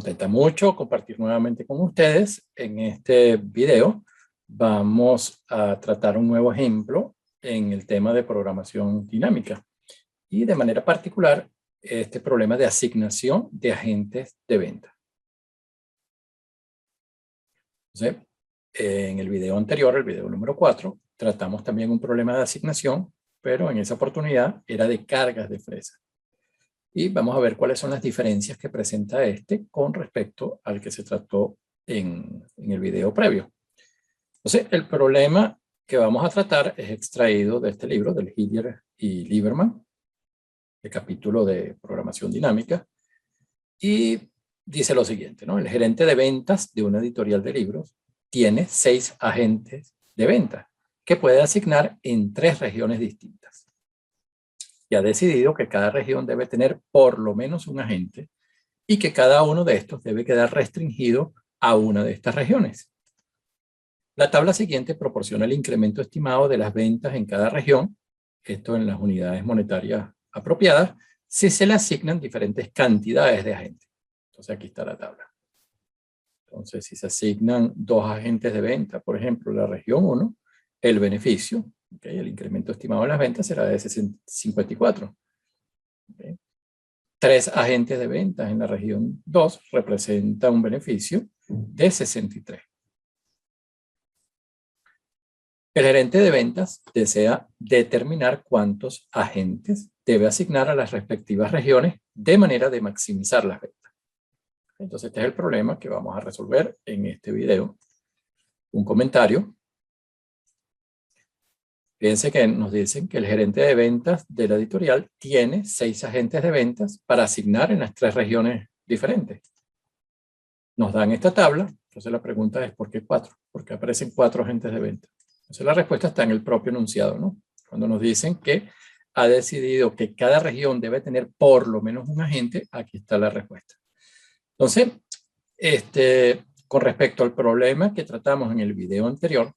contenta mucho compartir nuevamente con ustedes. En este video vamos a tratar un nuevo ejemplo en el tema de programación dinámica y de manera particular este problema de asignación de agentes de venta. Entonces, en el video anterior, el video número 4, tratamos también un problema de asignación, pero en esa oportunidad era de cargas de fresa. Y vamos a ver cuáles son las diferencias que presenta este con respecto al que se trató en el video previo. Entonces, el problema que vamos a tratar es extraído de este libro, del Hillier y Lieberman, el capítulo de programación dinámica, y dice lo siguiente, ¿no? El gerente de ventas de una editorial de libros tiene 6 agentes de venta que puede asignar en 3 regiones distintas. Y ha decidido que cada región debe tener por lo menos un agente y que cada uno de estos debe quedar restringido a una de estas regiones. La tabla siguiente proporciona el incremento estimado de las ventas en cada región, esto en las unidades monetarias apropiadas, si se le asignan diferentes cantidades de agentes. Entonces aquí está la tabla. Entonces si se asignan 2 agentes de venta, por ejemplo, en la región 1, el beneficio, ¿okay? El incremento estimado en las ventas será de 54. ¿Okay? 3 agentes de ventas en la región 2 representa un beneficio de 63. El gerente de ventas desea determinar cuántos agentes debe asignar a las respectivas regiones de manera de maximizar las ventas. Entonces este es el problema que vamos a resolver en este video. Un comentario. Fíjense que nos dicen que el gerente de ventas de la editorial tiene 6 agentes de ventas para asignar en las 3 regiones diferentes. Nos dan esta tabla, entonces la pregunta es ¿por qué 4? Porque aparecen 4 agentes de venta. Entonces la respuesta está en el propio enunciado, ¿no? Cuando nos dicen que ha decidido que cada región debe tener por lo menos un agente, aquí está la respuesta. Entonces, con respecto al problema que tratamos en el video anterior,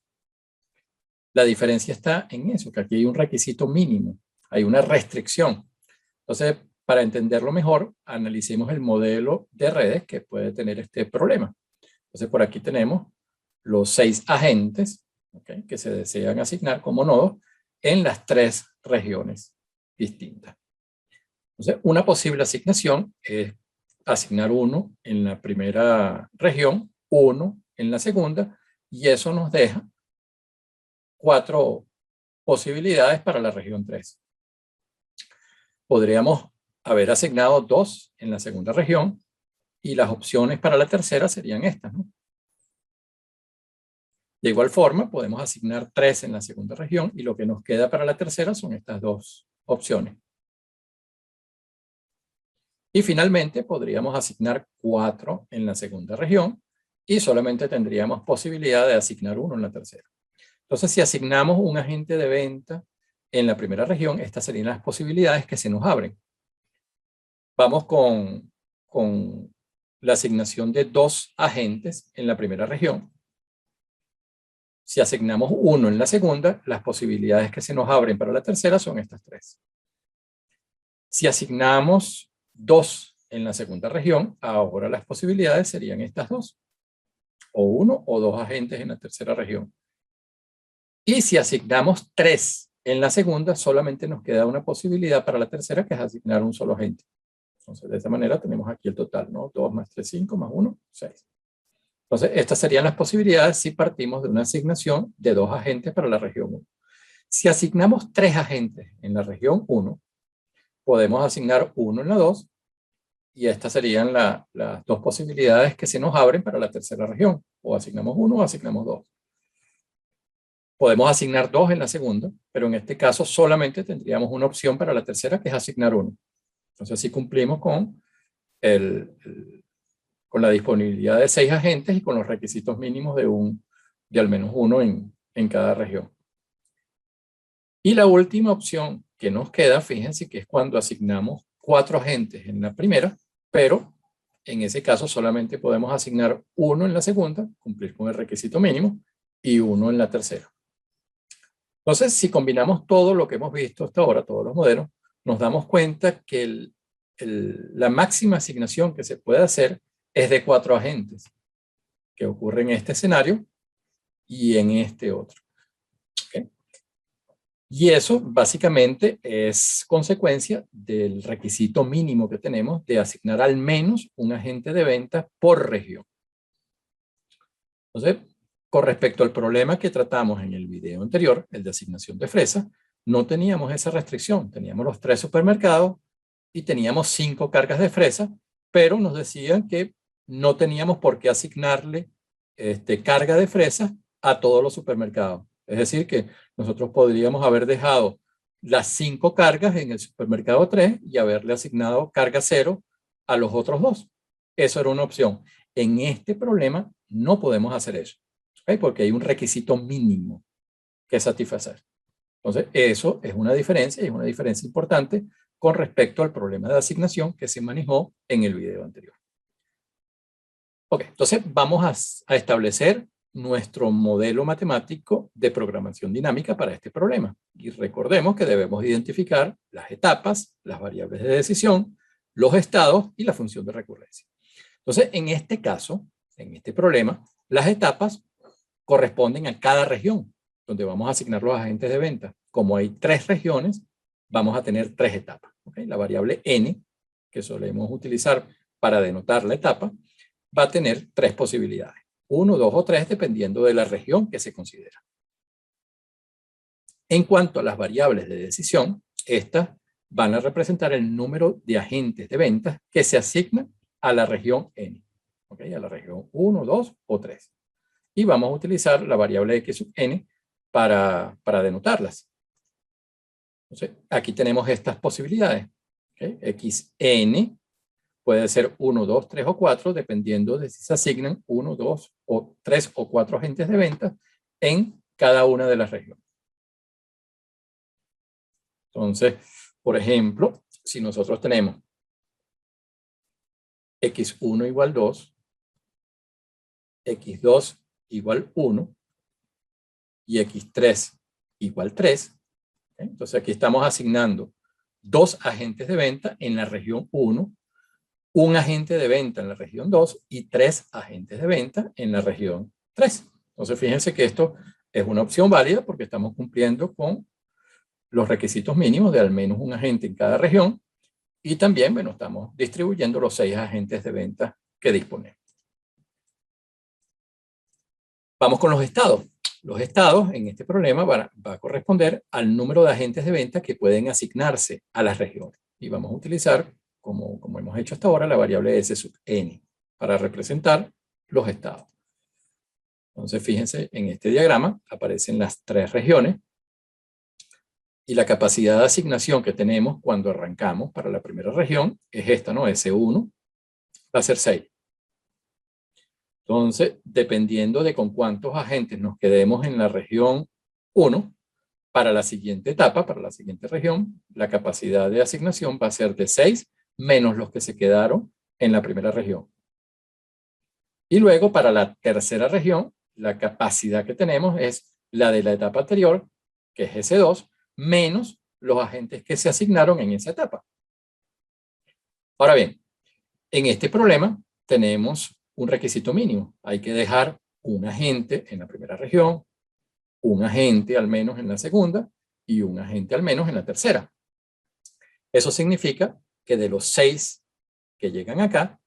la diferencia está en eso, que aquí hay un requisito mínimo, hay una restricción. Entonces, para entenderlo mejor, analicemos el modelo de redes que puede tener este problema. Entonces, por aquí tenemos los 6 agentes, ¿okay?, que se desean asignar como nodos en las 3 regiones distintas. Entonces, una posible asignación es asignar 1 en la primera región, 1 en la segunda, y eso nos deja 4 posibilidades para la región 3. Podríamos haber asignado 2 en la segunda región y las opciones para la tercera serían estas, ¿no? De igual forma, podemos asignar 3 en la segunda región y lo que nos queda para la tercera son estas 2 opciones. Y finalmente, podríamos asignar 4 en la segunda región y solamente tendríamos posibilidad de asignar 1 en la tercera. Entonces, si asignamos un agente de venta en la primera región, estas serían las posibilidades que se nos abren. Vamos con la asignación de 2 agentes en la primera región. Si asignamos 1 en la segunda, las posibilidades que se nos abren para la tercera son estas 3. Si asignamos 2 en la segunda región, ahora las posibilidades serían estas 2. O 1 o 2 agentes en la tercera región. Y si asignamos 3 en la segunda, solamente nos queda una posibilidad para la tercera, que es asignar un solo agente. Entonces, de esta manera tenemos aquí el total, ¿no? 2 más 3, 5, más 1, 6. Entonces, estas serían las posibilidades si partimos de una asignación de 2 agentes para la región 1. Si asignamos 3 agentes en la región 1, podemos asignar 1 en la 2, y estas serían las 2 posibilidades que se nos abren para la tercera región. O asignamos 1 o asignamos 2. Podemos asignar 2 en la segunda, pero en este caso solamente tendríamos una opción para la tercera, que es asignar 1. Entonces así cumplimos con la disponibilidad de 6 agentes y con los requisitos mínimos de al menos 1 en cada región. Y la última opción que nos queda, fíjense que es cuando asignamos 4 agentes en la primera, pero en ese caso solamente podemos asignar 1 en la segunda, cumplir con el requisito mínimo, y 1 en la tercera. Entonces, si combinamos todo lo que hemos visto hasta ahora, todos los modelos, nos damos cuenta que la máxima asignación que se puede hacer es de 4 agentes, que ocurre en este escenario y en este otro. ¿Okay? Y eso básicamente es consecuencia del requisito mínimo que tenemos de asignar al menos un agente de venta por región. Entonces, con respecto al problema que tratamos en el video anterior, el de asignación de fresa, no teníamos esa restricción. Teníamos los 3 supermercados y teníamos 5 cargas de fresa, pero nos decían que no teníamos por qué asignarle carga de fresa a todos los supermercados. Es decir, que nosotros podríamos haber dejado las 5 cargas en el supermercado 3 y haberle asignado carga 0 a los otros 2. Eso era una opción. En este problema no podemos hacer eso, ¿okay? Porque hay un requisito mínimo que satisfacer. Entonces, eso es una diferencia y es una diferencia importante con respecto al problema de asignación que se manejó en el video anterior. Ok, entonces vamos a establecer nuestro modelo matemático de programación dinámica para este problema. Y recordemos que debemos identificar las etapas, las variables de decisión, los estados y la función de recurrencia. Entonces, en este caso, en este problema, las etapas corresponden a cada región, donde vamos a asignar los agentes de venta. Como hay 3 regiones, vamos a tener 3 etapas. ¿Okay? La variable n, que solemos utilizar para denotar la etapa, va a tener 3 posibilidades. 1, 2 o 3, dependiendo de la región que se considera. En cuanto a las variables de decisión, estas van a representar el número de agentes de ventas que se asignan a la región n. ¿Okay? A la región 1, 2 o 3. Y vamos a utilizar la variable x sub n para denotarlas. Entonces, aquí tenemos estas posibilidades. ¿Okay? Xn puede ser 1, 2, 3 o 4, dependiendo de si se asignan 1, 2 o 3 o 4 agentes de venta en cada una de las regiones. Entonces, por ejemplo, si nosotros tenemos x1 igual 2, x2 igual 1 y x3 igual 3, entonces aquí estamos asignando 2 agentes de venta en la región 1, un agente de venta en la región 2 y 3 agentes de venta en la región 3. Entonces fíjense que esto es una opción válida porque estamos cumpliendo con los requisitos mínimos de al menos un agente en cada región y también, bueno, estamos distribuyendo los 6 agentes de venta que disponemos. Vamos con los estados. Los estados en este problema va a corresponder al número de agentes de venta que pueden asignarse a las regiones. Y vamos a utilizar, como hemos hecho hasta ahora, la variable s sub n para representar los estados. Entonces, fíjense, en este diagrama aparecen las 3 regiones y la capacidad de asignación que tenemos cuando arrancamos para la primera región es esta, ¿no? S1 va a ser 6. Entonces, dependiendo de con cuántos agentes nos quedemos en la región 1, para la siguiente etapa, para la siguiente región, la capacidad de asignación va a ser de 6 menos los que se quedaron en la primera región. Y luego, para la tercera región, la capacidad que tenemos es la de la etapa anterior, que es S2, menos los agentes que se asignaron en esa etapa. Ahora bien, en este problema tenemos un requisito mínimo. Hay que dejar un agente en la primera región, un agente al menos en la segunda y un agente al menos en la tercera. Eso significa que de los 6 que llegan acá,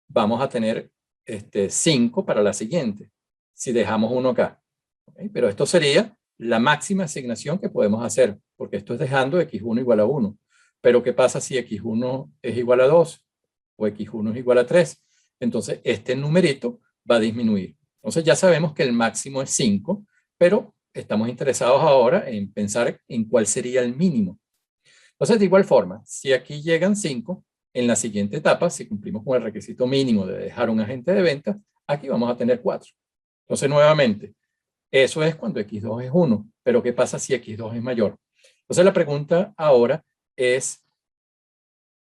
vamos a tener 5 para la siguiente, si dejamos uno acá. ¿Okay? Pero esto sería la máxima asignación que podemos hacer, porque esto es dejando x1 igual a 1. Pero ¿qué pasa si x1 es igual a 2 o x1 es igual a 3? Entonces, este numerito va a disminuir. Entonces, ya sabemos que el máximo es 5, pero estamos interesados ahora en pensar en cuál sería el mínimo. Entonces, de igual forma, si aquí llegan 5, en la siguiente etapa, si cumplimos con el requisito mínimo de dejar un agente de venta, aquí vamos a tener 4. Entonces, nuevamente, eso es cuando x2 es 1, pero ¿qué pasa si x2 es mayor? Entonces, la pregunta ahora es,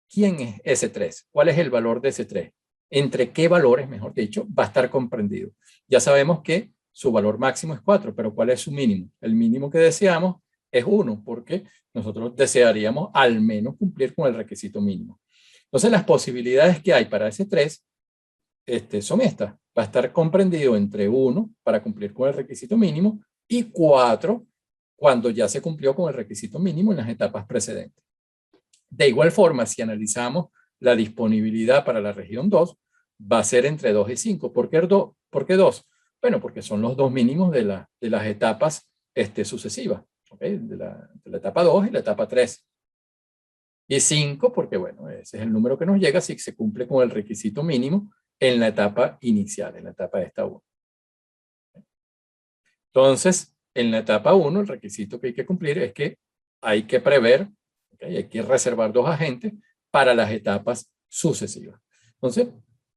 ¿quién es S3? ¿Cuál es el valor de S3? ¿Entre qué valores, mejor dicho, va a estar comprendido? Ya sabemos que su valor máximo es 4, pero ¿cuál es su mínimo? El mínimo que deseamos es 1, porque nosotros desearíamos al menos cumplir con el requisito mínimo. Entonces las posibilidades que hay para ese 3 son estas. Va a estar comprendido entre 1 para cumplir con el requisito mínimo y 4 cuando ya se cumplió con el requisito mínimo en las etapas precedentes. De igual forma, si analizamos la disponibilidad para la región 2, va a ser entre 2 y 5. ¿Por qué 2? Bueno, porque son los dos mínimos de las etapas sucesivas, ¿okay? de la etapa 2 y la etapa 3. Y 5 porque, bueno, ese es el número que nos llega si se cumple con el requisito mínimo en la etapa inicial, en la etapa de esta 1. Entonces, en la etapa 1, el requisito que hay que cumplir es que hay que prever, ¿okay? Hay que reservar 2 agentes para las etapas sucesivas. Entonces,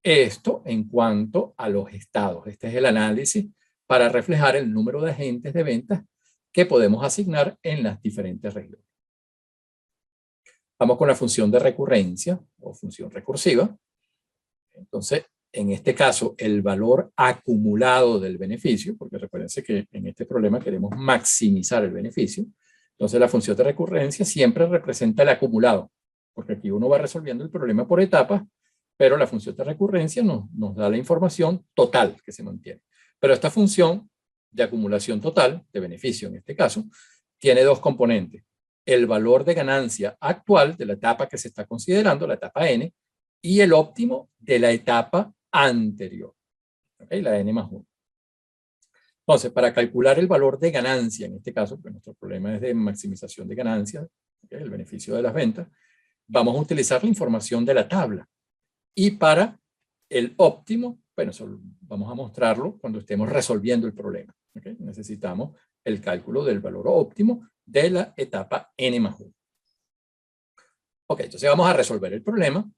esto en cuanto a los estados. Este es el análisis para reflejar el número de agentes de ventas que podemos asignar en las diferentes regiones. Vamos con la función de recurrencia o función recursiva. Entonces, en este caso, el valor acumulado del beneficio, porque recuérdense que en este problema queremos maximizar el beneficio. Entonces, la función de recurrencia siempre representa el acumulado, porque aquí uno va resolviendo el problema por etapas, pero la función de recurrencia nos da la información total que se mantiene. Pero esta función de acumulación total, de beneficio en este caso, tiene dos componentes. El valor de ganancia actual de la etapa que se está considerando, la etapa N, y el óptimo de la etapa anterior, ¿okay? La N más 1. Entonces, para calcular el valor de ganancia, en este caso, pues nuestro problema es de maximización de ganancias, ¿okay? El beneficio de las ventas, vamos a utilizar la información de la tabla. Y para el óptimo, bueno, eso vamos a mostrarlo cuando estemos resolviendo el problema, ¿okay? Necesitamos el cálculo del valor óptimo de la etapa N más 1. Ok, entonces vamos a resolver el problema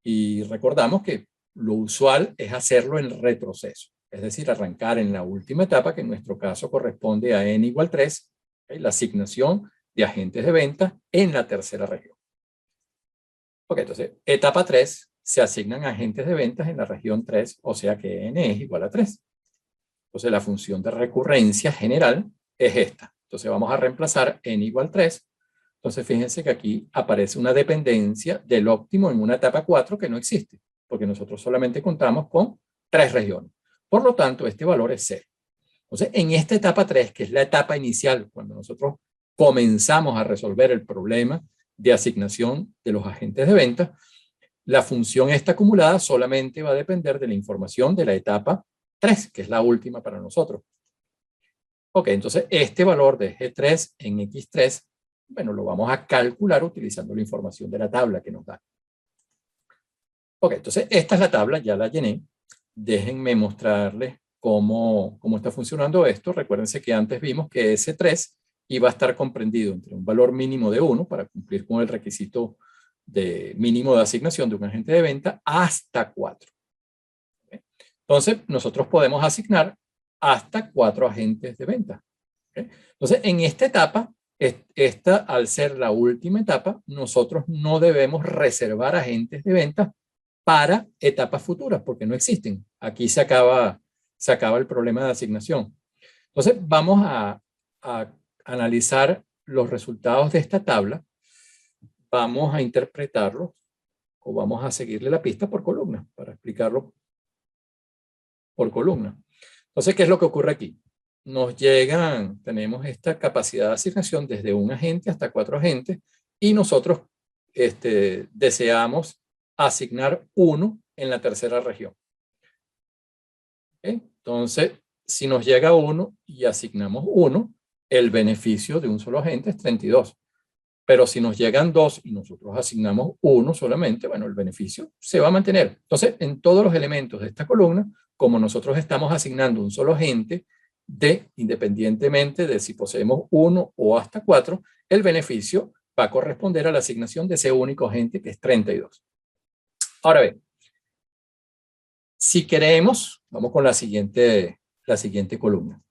y recordamos que lo usual es hacerlo en retroceso, es decir, arrancar en la última etapa, que en nuestro caso corresponde a N igual 3, ¿okay? La asignación de agentes de venta en la tercera región. Ok, entonces, etapa 3, se asignan agentes de ventas en la región 3, o sea que N es igual a 3. Entonces, la función de recurrencia general es esta. Entonces, vamos a reemplazar N igual 3. Entonces, fíjense que aquí aparece una dependencia del óptimo en una etapa 4 que no existe, porque nosotros solamente contamos con 3 regiones. Por lo tanto, este valor es 0. Entonces, en esta etapa 3, que es la etapa inicial, cuando nosotros comenzamos a resolver el problema de asignación de los agentes de venta, la función esta acumulada solamente va a depender de la información de la etapa 3, que es la última para nosotros. Ok, entonces este valor de G3 en X3, bueno, lo vamos a calcular utilizando la información de la tabla que nos da. Ok, entonces esta es la tabla, ya la llené. Déjenme mostrarles cómo está funcionando esto. Recuérdense que antes vimos que ese 3 iba a estar comprendido entre un valor mínimo de 1 para cumplir con el requisito de mínimo de asignación de un agente de venta hasta 4. ¿Okay? Entonces, nosotros podemos asignar hasta 4 agentes de venta. ¿Okay? Entonces, en esta etapa, esta al ser la última etapa, nosotros no debemos reservar agentes de venta para etapas futuras, porque no existen. Aquí se acaba el problema de asignación. Entonces, vamos a analizar los resultados de esta tabla. Vamos a interpretarlo o vamos a seguirle la pista por columna, para explicarlo por columna. Entonces, ¿qué es lo que ocurre aquí? Nos llegan, tenemos esta capacidad de asignación desde un agente hasta 4 agentes y nosotros deseamos asignar 1 en la tercera región. ¿Okay? Entonces, si nos llega 1 y asignamos 1, el beneficio de un solo agente es 32. Pero si nos llegan 2 y nosotros asignamos 1 solamente, bueno, el beneficio se va a mantener. Entonces, en todos los elementos de esta columna, como nosotros estamos asignando un solo agente, independientemente de si poseemos 1 o hasta 4, el beneficio va a corresponder a la asignación de ese único agente, que es 32. Ahora bien, si queremos, vamos con la siguiente columna.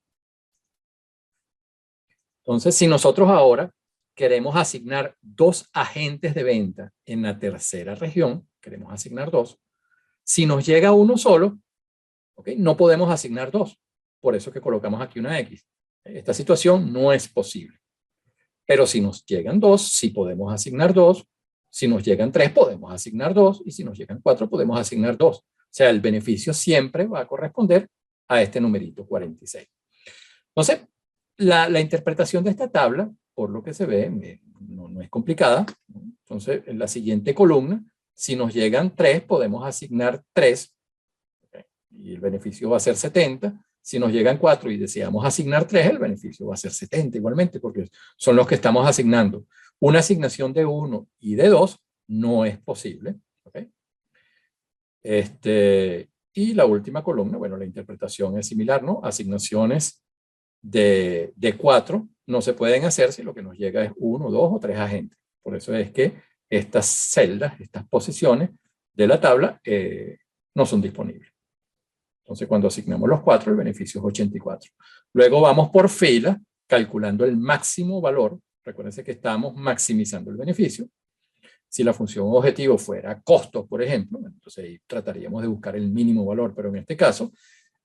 Entonces, si nosotros ahora queremos asignar 2 agentes de venta en la tercera región, queremos asignar 2, si nos llega uno solo, ¿okay? No podemos asignar 2. Por eso que colocamos aquí una X. Esta situación no es posible. Pero si nos llegan 2, sí podemos asignar 2. Si nos llegan 3, podemos asignar 2, y si nos llegan 4, podemos asignar 2. O sea, el beneficio siempre va a corresponder a este numerito 46. Entonces, la interpretación de esta tabla, por lo que se ve, no es complicada. Entonces, en la siguiente columna, si nos llegan 3, podemos asignar 3, y el beneficio va a ser 70. Si nos llegan 4 y deseamos asignar 3, el beneficio va a ser 70 igualmente, porque son los que estamos asignando. Una asignación de 1 y de 2 no es posible. ¿Okay? Y la última columna, bueno, la interpretación es similar, ¿no? Asignaciones de 4 no se pueden hacer si lo que nos llega es 1, 2 o 3 agentes. Por eso es que estas celdas, estas posiciones de la tabla no son disponibles. Entonces, cuando asignamos los 4, el beneficio es 84. Luego vamos por fila, calculando el máximo valor. Recuérdense que estamos maximizando el beneficio. Si la función objetivo fuera costo, por ejemplo, entonces ahí trataríamos de buscar el mínimo valor, pero en este caso,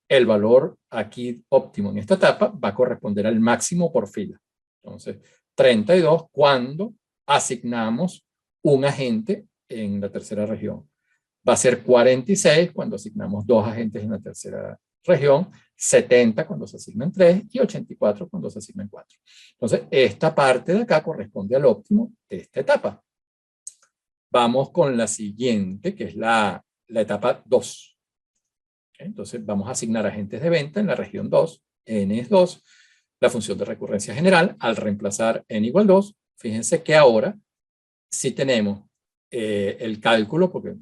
el valor aquí óptimo en esta etapa va a corresponder al máximo por fila. Entonces, 32 cuando asignamos un agente en la tercera región. Va a ser 46 cuando asignamos 2 agentes en la tercera región, 70 cuando se asignan 3 y 84 cuando se asignan 4. Entonces, esta parte de acá corresponde al óptimo de esta etapa. Vamos con la siguiente, que es la etapa 2. Entonces, vamos a asignar agentes de venta en la región 2. N es 2. La función de recurrencia general, al reemplazar n igual 2, fíjense que ahora sí tenemos el cálculo, porque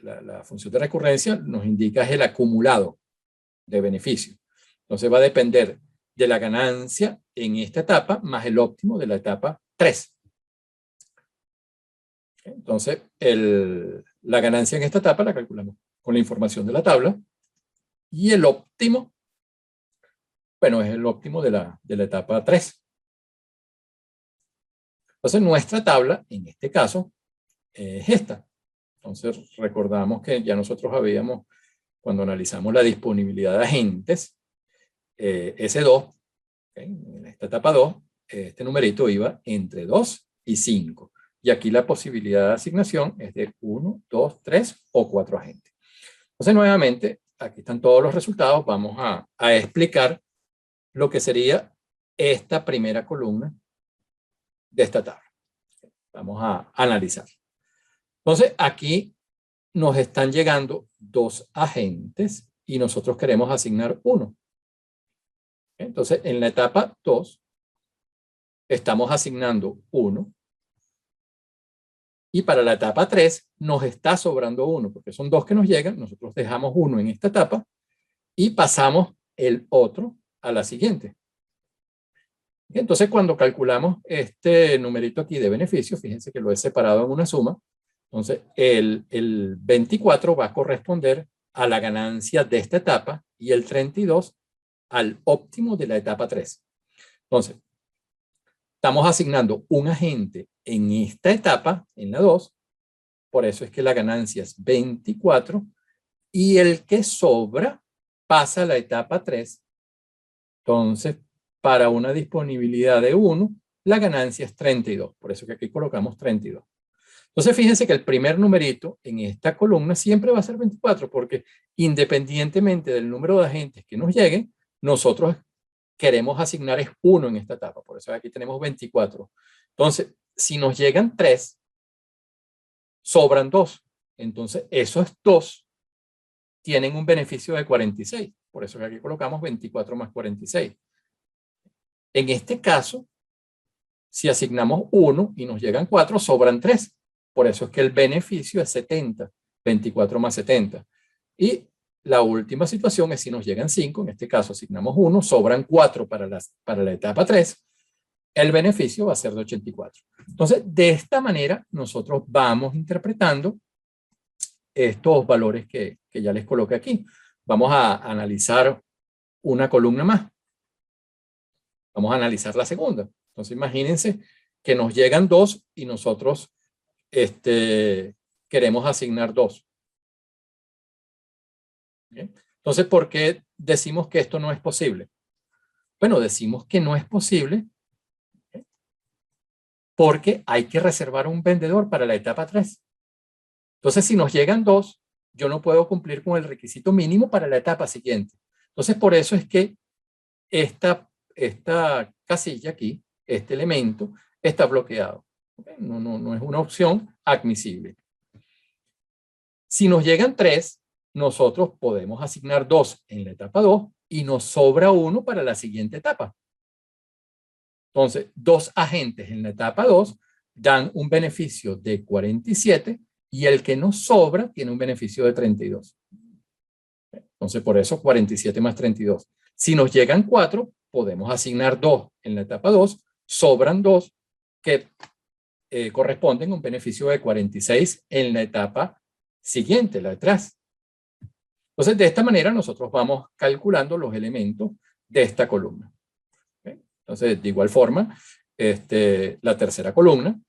la función de recurrencia nos indica el acumulado de beneficio. Entonces va a depender de la ganancia en esta etapa más el óptimo de la etapa 3. Entonces la ganancia en esta etapa la calculamos con la información de la tabla y el óptimo, bueno, es el óptimo de la etapa 3. Entonces nuestra tabla, en este caso, es esta. Entonces recordamos que ya nosotros habíamos, cuando analizamos la disponibilidad de agentes, S2, ¿okay? En esta etapa 2, este numerito iba entre 2 y 5. Y aquí la posibilidad de asignación es de 1, 2, 3 o 4 agentes. Entonces nuevamente, aquí están todos los resultados. Vamos a explicar lo que sería esta primera columna de esta tabla. Vamos a analizar. Entonces, aquí nos están llegando 2 agentes y nosotros queremos asignar 1. Entonces, en la etapa 2, estamos asignando 1. Y para la etapa 3, nos está sobrando 1, porque son 2 que nos llegan. Nosotros dejamos 1 en esta etapa y pasamos el otro a la siguiente. Entonces, cuando calculamos este numerito aquí de beneficio, fíjense que lo he separado en una suma. Entonces, el 24 va a corresponder a la ganancia de esta etapa y el 32 al óptimo de la etapa 3. Entonces, estamos asignando un agente en esta etapa, en la 2, por eso es que la ganancia es 24 y el que sobra pasa a la etapa 3. Entonces, para una disponibilidad de 1, la ganancia es 32, por eso que aquí colocamos 32. Entonces, fíjense que el primer numerito en esta columna siempre va a ser 24, porque independientemente del número de agentes que nos lleguen, nosotros queremos asignar es 1 en esta etapa. Por eso aquí tenemos 24. Entonces, si nos llegan 3, sobran 2. Entonces, esos 2 tienen un beneficio de 46. Por eso que aquí colocamos 24 más 46. En este caso, si asignamos 1 y nos llegan 4, sobran 3. Por eso es que el beneficio es 70, 24 más 70. Y la última situación es si nos llegan 5, en este caso asignamos 1, sobran 4 para la etapa 3, el beneficio va a ser de 84. Entonces, de esta manera, nosotros vamos interpretando estos valores que ya les coloqué aquí. Vamos a analizar una columna más. Vamos a analizar la segunda. Entonces, imagínense que nos llegan 2 y nosotros queremos asignar 2. ¿Bien? Entonces, ¿por qué decimos que esto no es posible? Bueno, decimos que no es posible porque hay que reservar un vendedor para la etapa 3. Entonces, si nos llegan 2, yo no puedo cumplir con el requisito mínimo para la etapa siguiente. Entonces, por eso es que esta casilla aquí, este elemento, está bloqueado. ¿Okay? No es una opción admisible. Si nos llegan 3, nosotros podemos asignar 2 en la etapa 2 y nos sobra 1 para la siguiente etapa. Entonces, 2 agentes en la etapa 2 dan un beneficio de 47 y el que nos sobra tiene un beneficio de 32. Entonces, por eso 47 más 32. Si nos llegan 4, podemos asignar 2 en la etapa 2, sobran 2 que corresponden a un beneficio de 46 en la etapa siguiente, la de atrás. Entonces, de esta manera nosotros vamos calculando los elementos de esta columna. ¿Okay? Entonces, de igual forma, la tercera columna,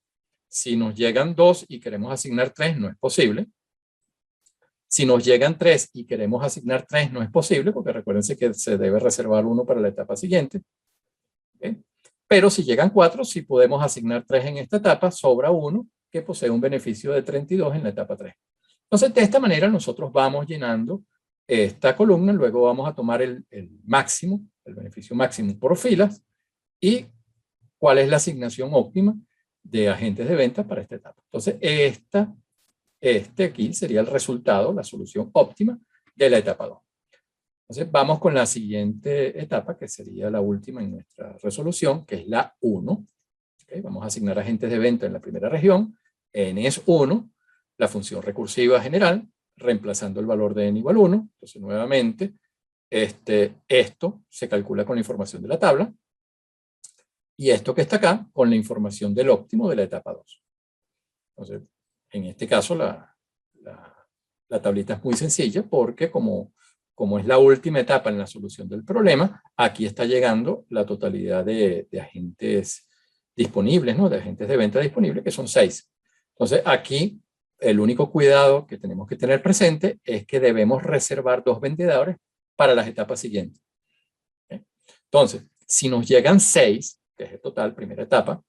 si nos llegan 2 y queremos asignar 3, no es posible. Si nos llegan 3 y queremos asignar 3, no es posible, porque recuérdense que se debe reservar 1 para la etapa siguiente. ¿Okay? Pero si llegan 4, sí podemos asignar 3 en esta etapa, sobra 1 que posee un beneficio de 32 en la etapa 3. Entonces, de esta manera nosotros vamos llenando esta columna, luego vamos a tomar el máximo, el beneficio máximo por filas, y cuál es la asignación óptima de agentes de venta para esta etapa. Entonces, aquí sería el resultado, la solución óptima de la etapa 2. Entonces, vamos con la siguiente etapa, que sería la última en nuestra resolución, que es la 1. ¿Okay? Vamos a asignar agentes de venta en la primera región. N es 1, la función recursiva general, reemplazando el valor de n igual 1. Entonces, nuevamente, esto se calcula con la información de la tabla. Y esto que está acá, con la información del óptimo de la etapa 2. Entonces, en este caso, la tablita es muy sencilla porque como es la última etapa en la solución del problema, aquí está llegando la totalidad de agentes disponibles, ¿no? De agentes de venta disponibles, que son 6. Entonces, aquí el único cuidado que tenemos que tener presente es que debemos reservar 2 vendedores para las etapas siguientes. ¿Okay? Entonces, si nos llegan 6, que es el total, primera etapa,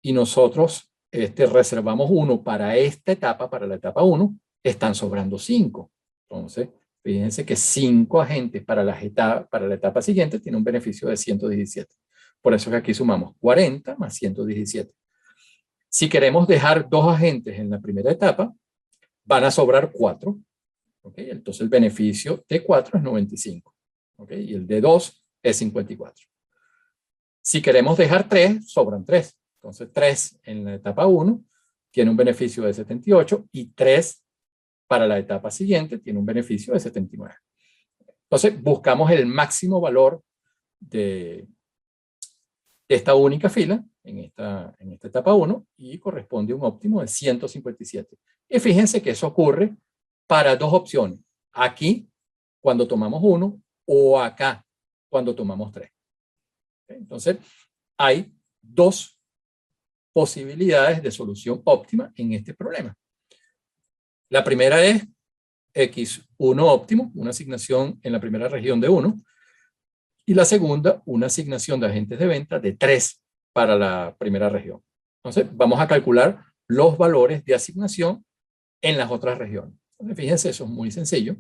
y nosotros reservamos 1 para esta etapa, para la etapa 1, están sobrando 5. Entonces, fíjense que 5 agentes para la etapa siguiente tiene un beneficio de 117. Por eso que aquí sumamos 40 más 117. Si queremos dejar 2 agentes en la primera etapa, van a sobrar 4. ¿Okay? Entonces, el beneficio de 4 es 95. ¿Okay? Y el de 2 es 54. Si queremos dejar 3, sobran 3. Entonces, 3 en la etapa 1 tiene un beneficio de 78 y 3 para la etapa siguiente tiene un beneficio de 79. Entonces, buscamos el máximo valor de esta única fila en esta etapa 1 y corresponde a un óptimo de 157. Y fíjense que eso ocurre para 2 opciones. Aquí, cuando tomamos 1, o acá, cuando tomamos 3. Entonces, hay 2 posibilidades de solución óptima en este problema. La primera es X1 óptimo, una asignación en la primera región de 1, y la segunda, una asignación de agentes de venta de 3 para la primera región. Entonces, vamos a calcular los valores de asignación en las otras regiones. Entonces, fíjense, eso es muy sencillo.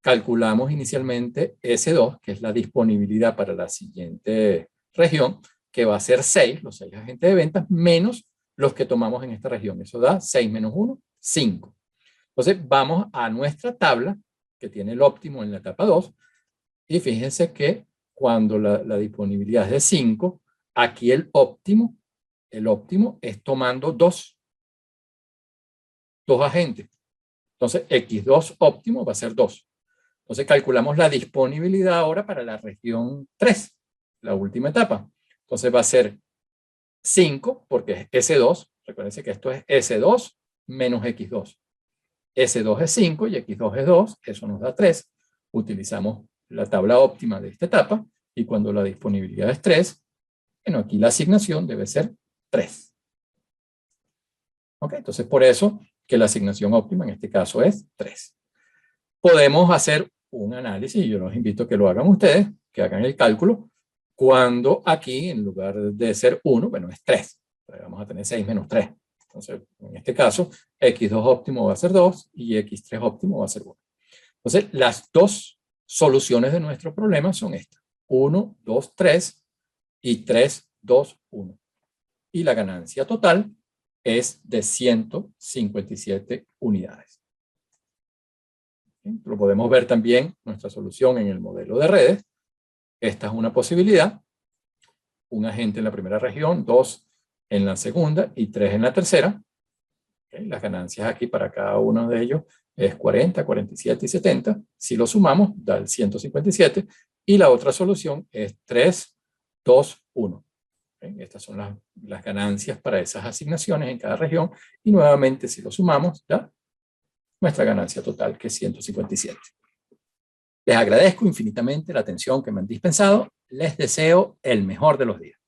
Calculamos inicialmente S2, que es la disponibilidad para la siguiente región, que va a ser 6, los 6 agentes de ventas, menos los que tomamos en esta región. Eso da 6 menos 1, 5. Entonces, vamos a nuestra tabla, que tiene el óptimo en la etapa 2, y fíjense que cuando la disponibilidad es de 5, aquí el óptimo es tomando 2 agentes. Entonces, X2 óptimo va a ser 2. Entonces, calculamos la disponibilidad ahora para la región 3, la última etapa. Entonces, va a ser 5, porque es S2. Recuérdense que esto es S2 menos X2. S2 es 5 y X2 es 2. Eso nos da 3. Utilizamos la tabla óptima de esta etapa. Y cuando la disponibilidad es 3, bueno, aquí la asignación debe ser 3. ¿Ok? Entonces, por eso que la asignación óptima en este caso es 3. Podemos hacer un análisis, y yo los invito a que lo hagan ustedes, que hagan el cálculo, cuando aquí, en lugar de ser 1, bueno, es 3. Vamos a tener 6 menos 3. Entonces, en este caso, x2 óptimo va a ser 2 y x3 óptimo va a ser 1. Entonces, las dos soluciones de nuestro problema son estas. 1, 2, 3 y 3, 2, 1. Y la ganancia total es de 157 unidades. Lo podemos ver también nuestra solución en el modelo de redes. Esta es una posibilidad. Un agente en la primera región, 2 en la segunda y 3 en la tercera. Las ganancias aquí para cada uno de ellos es 40, 47 y 70. Si lo sumamos, da el 157. Y la otra solución es 3, 2, 1. Estas son las ganancias para esas asignaciones en cada región. Y nuevamente, si lo sumamos, da nuestra ganancia total, que es 157. Les agradezco infinitamente la atención que me han dispensado. Les deseo el mejor de los días.